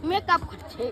makeup করছে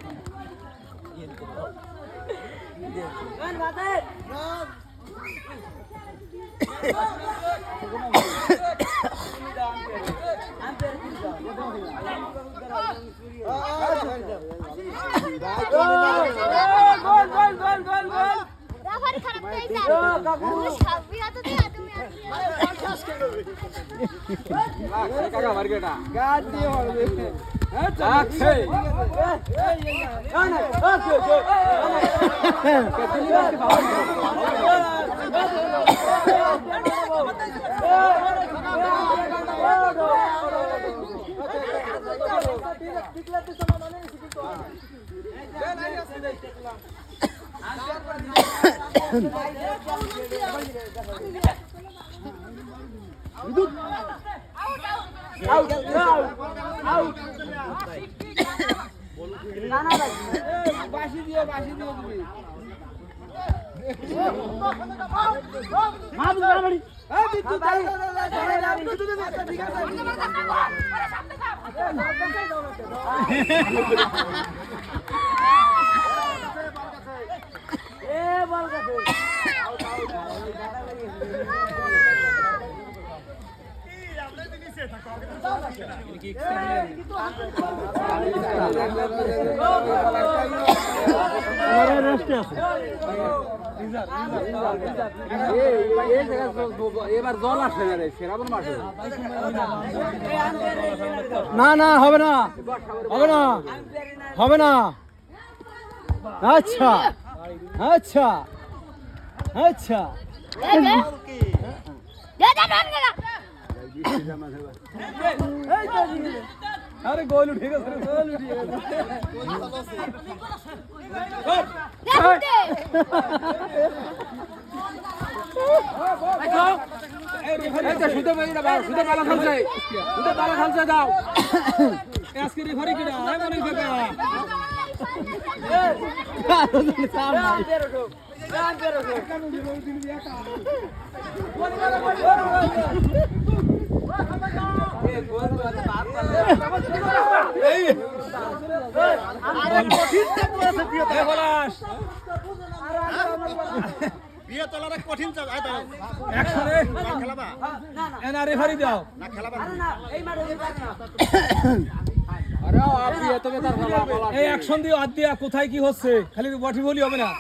এবার জল আসে না রে সেরাবন মাঠে না না হবে না হবে না হবে না আচ্ছা আচ্ছা আচ্ছা আরে গোল উঠে গেছে গোল উঠে গেছে শুধু পালা খেলছে শুধু পালা খেলছে দাও আজকে রেফারি কিনা মনে কাকা বিয়ে তোলার কঠিন রেফারি দাও এই অ্যাকশন দিয়ে হাত দিয়া কোথায় কি হচ্ছে খালি বটি বলি হবে না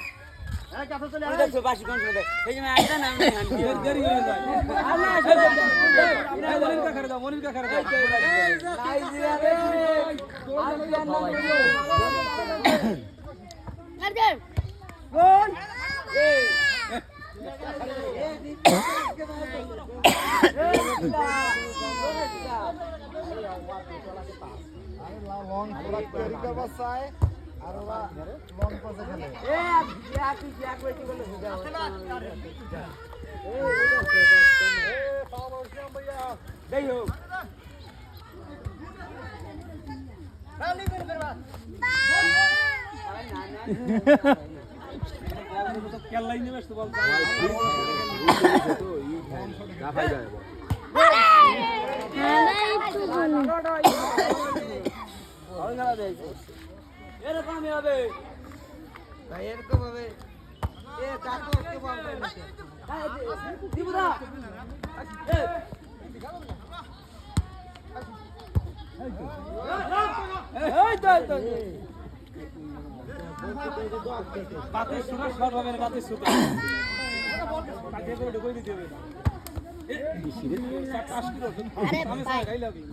আর ওরা লং পাসে খেলে কেল্লাই নেবে তো বল এরকমই হবে ভাই এরকম হবে এ কাকু কে বলবে দিবুদা এই তো বাতি শোনা শর্ট হবে না বাতি শোনা কাটে করে ঢুকিয়ে দিতে হবে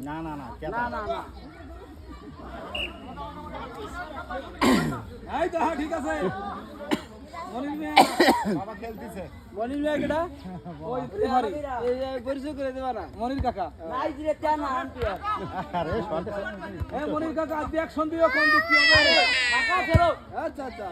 না না না না না না এই তো হ্যাঁ ঠিক আছে মনির মিয়া বাবা খেলতেছে মনির মিয়া কেডা ওই রেফারি এই পরিচয় করে দেবা না মনির কাকা নাই দিলে কেন আম্পায়ার আরে শর্ট এ মনির কাকা আদি অ্যাকশন দিও কোন দিক কি হবে কাকা চলো আচ্ছা আচ্ছা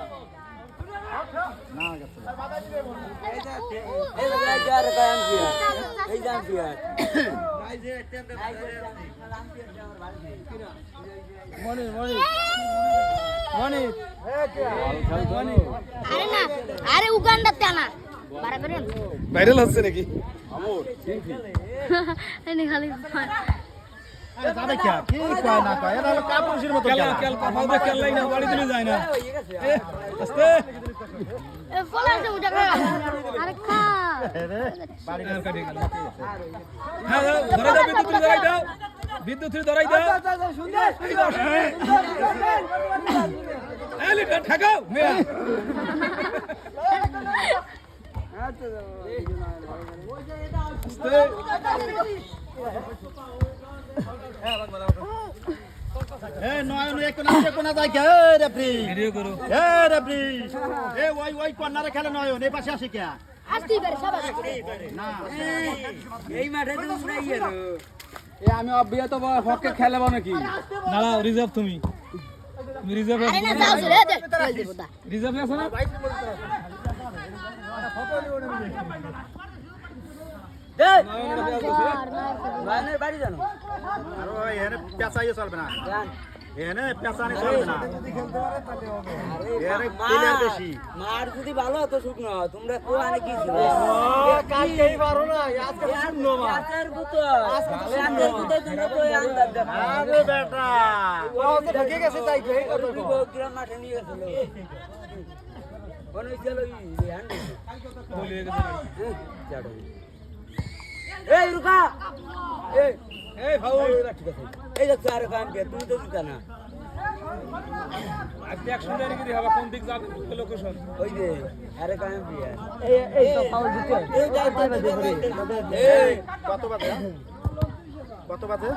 আরে না আরে উগান্ডাতে আনা বাড়া করেন ভাইরাল হচ্ছে নাকি এনে খালি ফলা আছে উঠা আরে খা বিদ্যুৎ ধরাই দাও ঠেকাও আসতেই পারে সবাই আমি অবিয়াত হকে খেলাবো নাকি দাঁড়াও রিজার্ভ তুমি রিজার্ভ আরে না যাও রে দে চল দেব দা রিজার্ভ আছে না বাড়ি জানো চলবে না এনে পেছানি আরে এর প্লেয়ার বেশি মার যদি ভালো হতো শুকনো তোমরা কো আনে কি ছিল কালকেই পারো না আজকে শুকনো মা আচার বুতো আচার বুতো তোমরা কো আন্দাজ দেখো আরে বেটা ও তো ঢকে গেছে তাই কই গ্রাম মাঠে নিয়ে গেছিল কোন হইছিল এই হ্যান্ড বলিয়ে গেছে এই রুকা এই এই ফাউল ঠিক আছে এই দেখো আরে কাম কে তুমি তো জিতা না আজ অ্যাকশন দেরি কি হবে কোন দিক যাবে লোকেশন ওই যে আরে কাম বিয়া এই সব ফাউল দিতে এই যাই পাবে এই কত বাজে কত বাজে